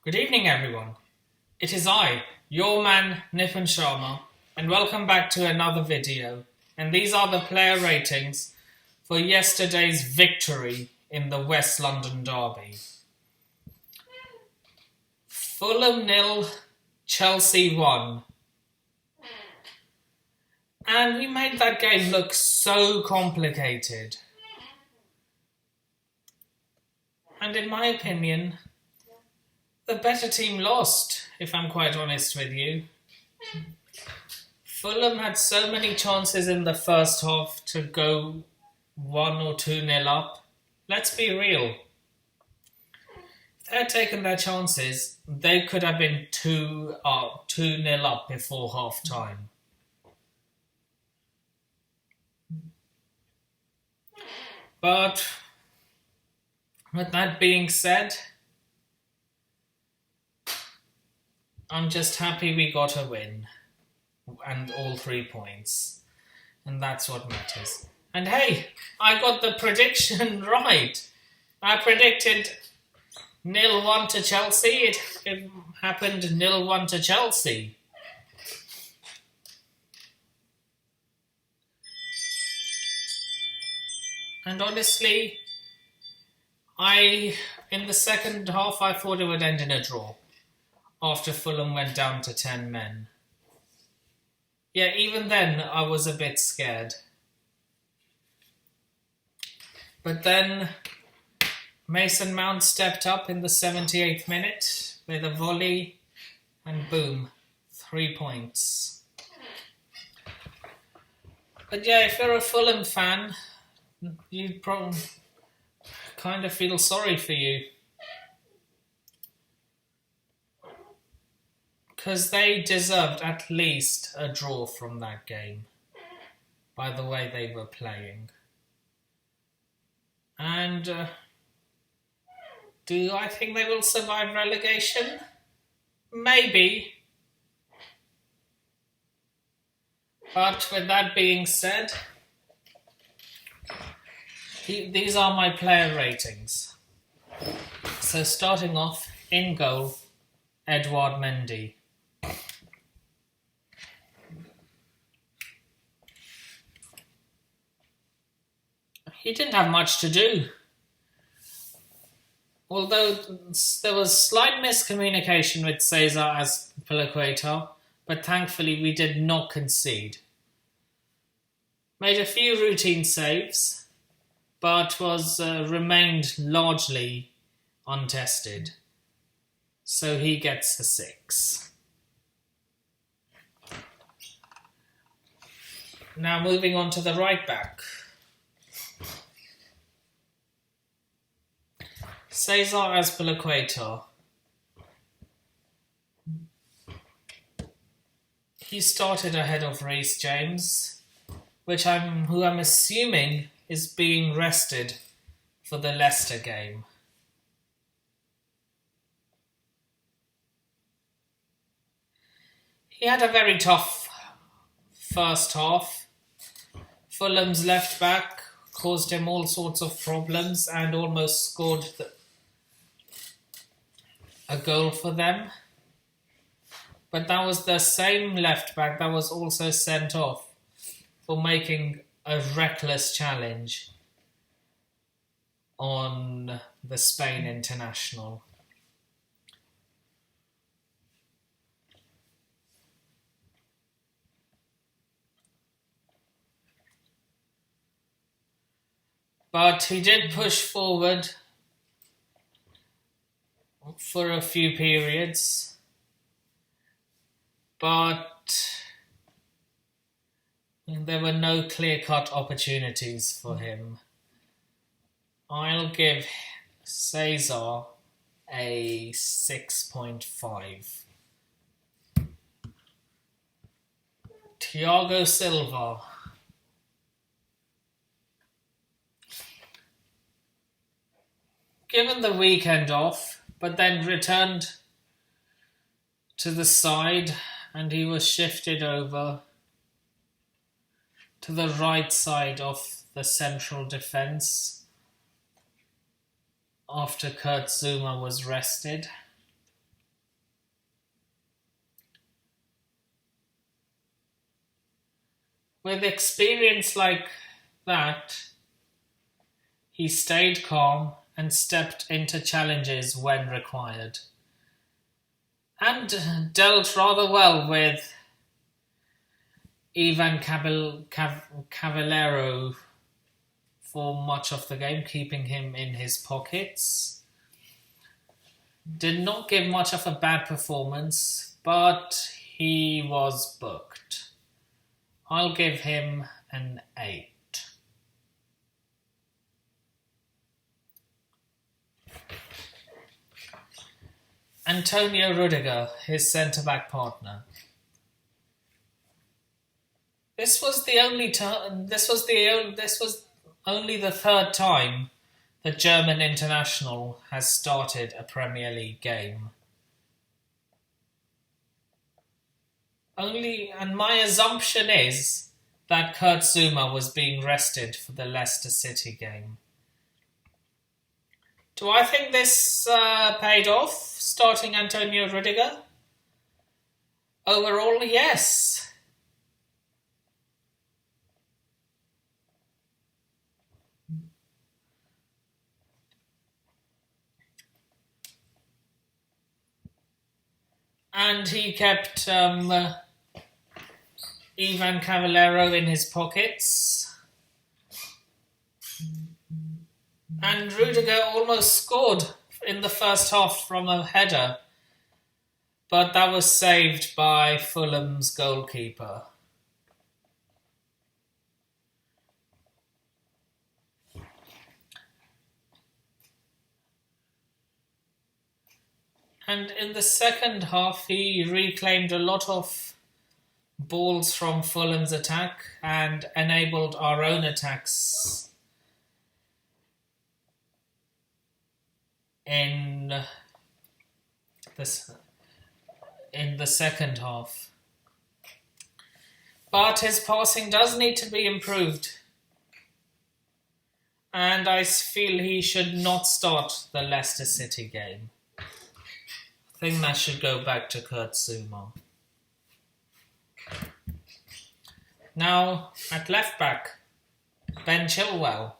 Good evening, everyone. It is I, your man Nipun Sharma, and welcome back to another video. And these are the player ratings for yesterday's victory in the West London derby. Fulham 0, Chelsea 1. And we made that game look so complicated. And in my opinion, the better team lost, if I'm quite honest with you. Fulham had so many chances in the first half to go 1 or 2-0 up. Let's be real. If they had taken their chances, they could have been 2-0 up before half time. But with that being said, I'm just happy we got a win and all 3 points, and that's what matters. And hey, I got the prediction right. I predicted 0-1 to Chelsea. It happened 0-1 to Chelsea. And honestly, in the second half, I thought it would end in a draw after Fulham went down to 10 men. Yeah, even then, I was a bit scared. But then Mason Mount stepped up in the 78th minute with a volley, and boom, 3 points. But yeah, if you're a Fulham fan, you'd probably kind of feel sorry for you. Because they deserved at least a draw from that game, by the way they were playing. And do I think they will survive relegation? Maybe. But with that being said, these are my player ratings. So starting off, in goal, Edouard Mendy. He didn't have much to do. Although there was slight miscommunication with Cesar Azpilicueta, but thankfully we did not concede. Made a few routine saves, but remained largely untested. So he gets a 6. Now moving on to the right back. Cesar Azpilicueta. He started ahead of Reece James, who I'm assuming is being rested for the Leicester game. He had a very tough first half. Fulham's left back caused him all sorts of problems and almost scored a goal for them. But that was the same left back that was also sent off for making a reckless challenge on the Spain international. But he did push forward for a few periods, but there were no clear-cut opportunities for him. I'll give Cesar a 6.5. Thiago Silva. Given the weekend off, but then returned to the side, and he was shifted over to the right side of the central defence after Kurt Zouma was rested. With experience like that, he stayed calm and stepped into challenges when required, and dealt rather well with Ivan Cavallero for much of the game, keeping him in his pockets. Did not give much of a bad performance, but he was booked. I'll give him an 8. Antonio Rudiger, his centre-back partner. This was only the third time the German international has started a Premier League game. And my assumption is that Kurt Zouma was being rested for the Leicester City game. Do I think this paid off, starting Antonio Rudiger? Overall, yes. And he kept Ivan Cavallero in his pockets. And Rudiger almost scored in the first half from a header, but that was saved by Fulham's goalkeeper. And in the second half, he reclaimed a lot of balls from Fulham's attack and enabled our own attacks in the second half. But his passing does need to be improved, and I feel he should not start the Leicester City game. I think that should go back to Kurt Zouma. Now, at left back, Ben Chilwell.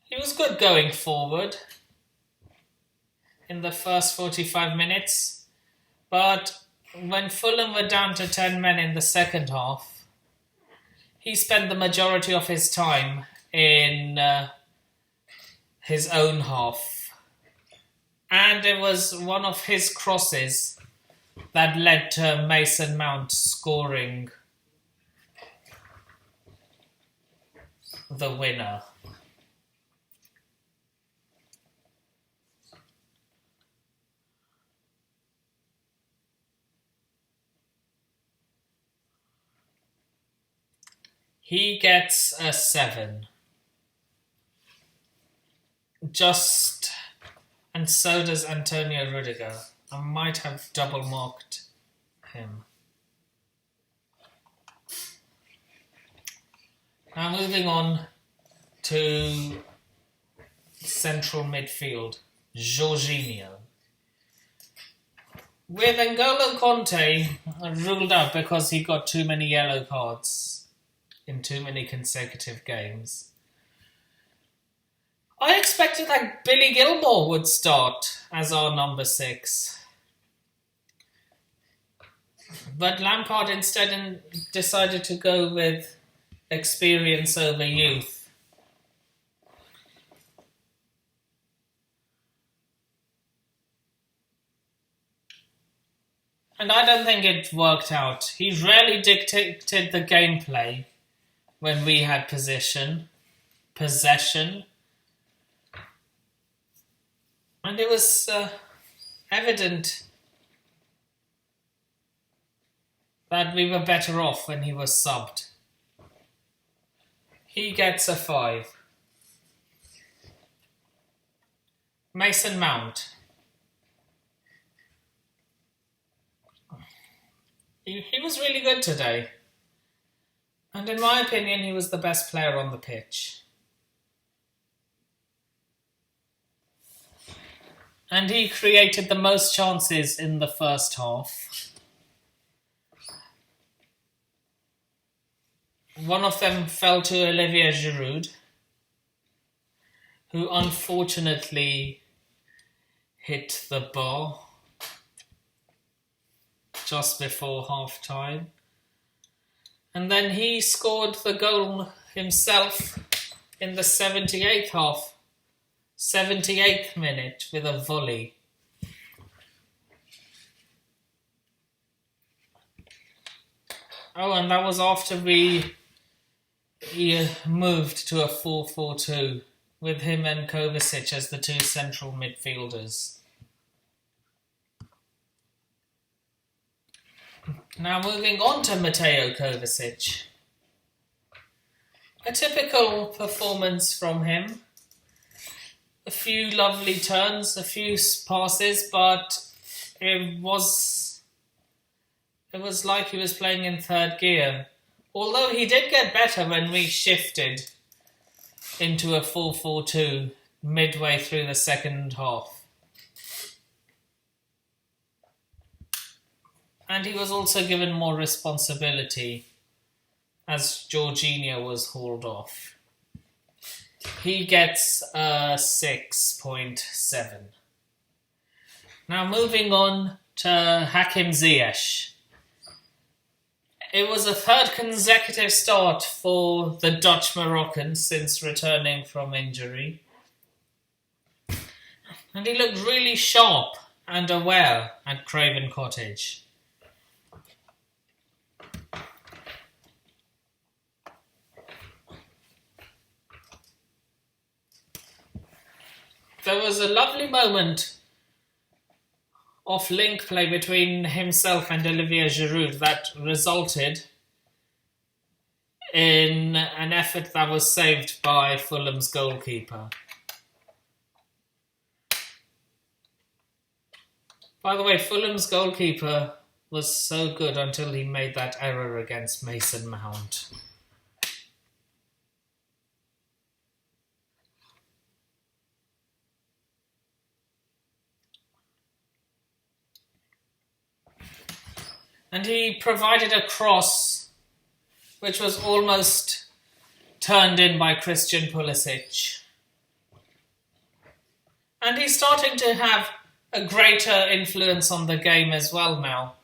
He was good going forward in the first 45 minutes, but when Fulham were down to 10 men in the second half, he spent the majority of his time in his own half. And it was one of his crosses that led to Mason Mount scoring the winner. He gets a 7. And so does Antonio Rudiger. I might have double marked him. Now moving on to central midfield, Jorginho. With N'Golo Conte ruled out because he got too many yellow cards in too many consecutive games, I expected that Billy Gilmore would start as our number 6. But Lampard instead decided to go with experience over youth. And I don't think it worked out. He rarely dictated the gameplay when we had possession. And it was evident that we were better off when he was subbed. He gets a 5. Mason Mount. He was really good today. And in my opinion, he was the best player on the pitch. And he created the most chances in the first half. One of them fell to Olivier Giroud, who unfortunately hit the bar just before half time. And then he scored the goal himself in the 78th minute with a volley. Oh, and that was after we moved to a 4-4-2 with him and Kovacic as the two central midfielders. Now moving on to Mateo Kovacic. A typical performance from him. A few lovely turns, a few passes, but it was like he was playing in third gear. Although he did get better when we shifted into a 4-4-2 midway through the second half. And he was also given more responsibility as Jorginho was hauled off. He gets a 6.7. Now moving on to Hakim Ziyech. It was a third consecutive start for the Dutch Moroccan since returning from injury. And he looked really sharp and aware at Craven Cottage. There was a lovely moment of link play between himself and Olivier Giroud that resulted in an effort that was saved by Fulham's goalkeeper. By the way, Fulham's goalkeeper was so good until he made that error against Mason Mount. And he provided a cross which was almost turned in by Christian Pulisic. And he's starting to have a greater influence on the game as well now.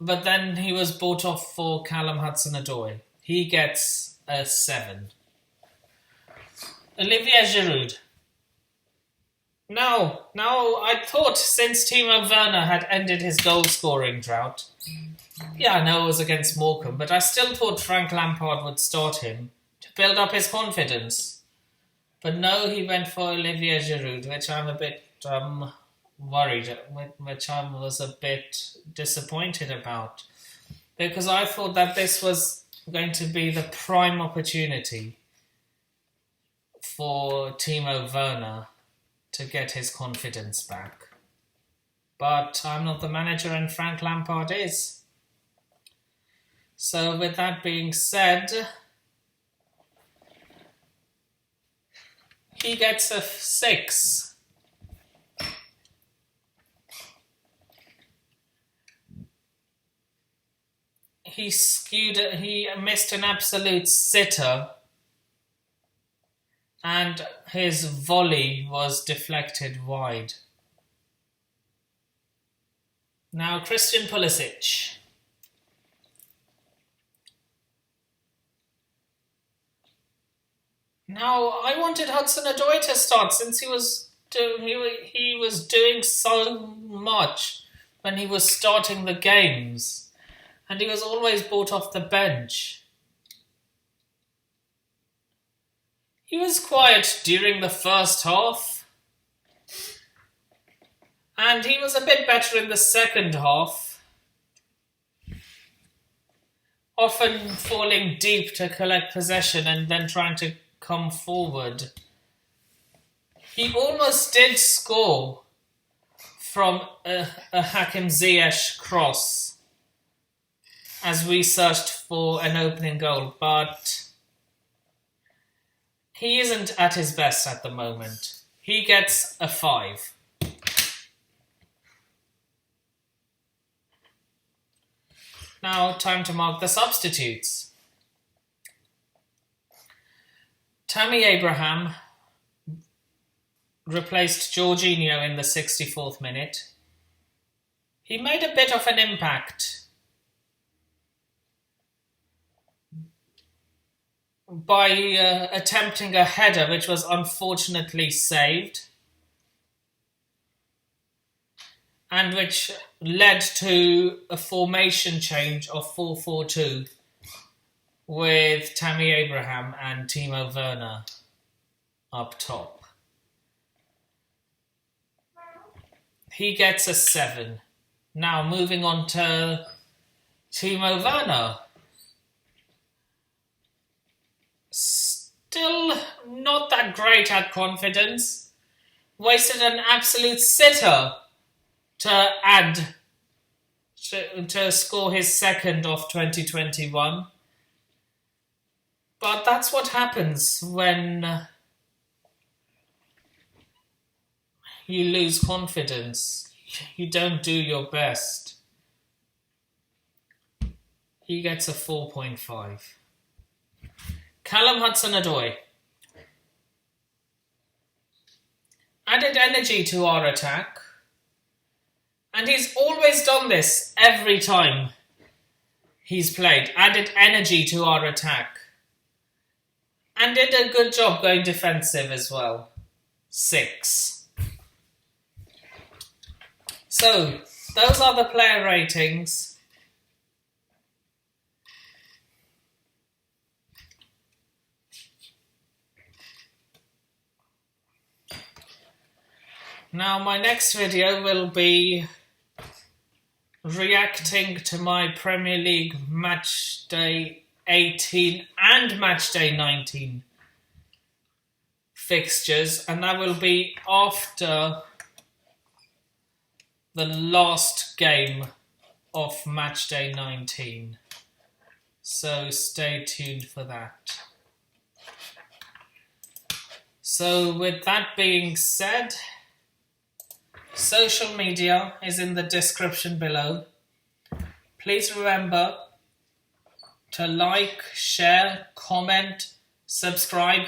But then he was bought off for Callum Hudson-Odoi. He gets a 7. Olivier Giroud. Now, I thought since Timo Werner had ended his goal-scoring drought, I know it was against Morecambe, but I still thought Frank Lampard would start him to build up his confidence. But no, he went for Olivier Giroud, which I'm a bit worried, which I was a bit disappointed about. Because I thought that this was going to be the prime opportunity for Timo Werner to get his confidence back. But I'm not the manager and Frank Lampard is. So with that being said, he gets a 6. He missed an absolute sitter, and his volley was deflected wide. Now Christian Pulisic. Now I wanted Hudson-Odoi to start since he was doing so much when he was starting the games, and he was always brought off the bench. He was quiet during the first half, and he was a bit better in the second half, often falling deep to collect possession and then trying to come forward. He almost did score from a Hakim Ziyech cross as we searched for an opening goal, but he isn't at his best at the moment. He gets a 5. Now, time to mark the substitutes. Tammy Abraham replaced Jorginho in the 64th minute. He made a bit of an impact by attempting a header which was unfortunately saved and which led to a formation change of 4-4-2 with Tammy Abraham and Timo Werner up top. He gets a 7. Now moving on to Timo Werner. Still not that great at confidence. Wasted an absolute sitter to add to score his second of 2021. But that's what happens when you lose confidence. You don't do your best. He gets a 4.5. Callum Hudson-Odoi added energy to our attack, and he's always done this every time he's played. Added energy to our attack and did a good job going defensive as well. 6. So, those are the player ratings. Now, my next video will be reacting to my Premier League match day 18 and match day 19 fixtures, and that will be after the last game of match day 19. So stay tuned for that. So with that being said, social media is in the description below. Please remember to like, share, comment, subscribe,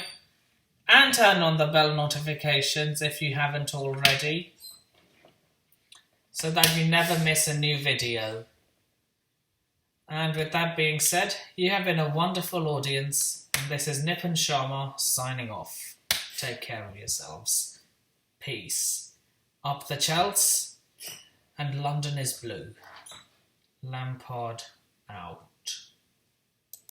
and turn on the bell notifications if you haven't already, so that you never miss a new video. And with that being said, you have been a wonderful audience. This is Nipun Sharma signing off. Take care of yourselves. Peace. Up the Chelsea, and London is blue. Lampard out.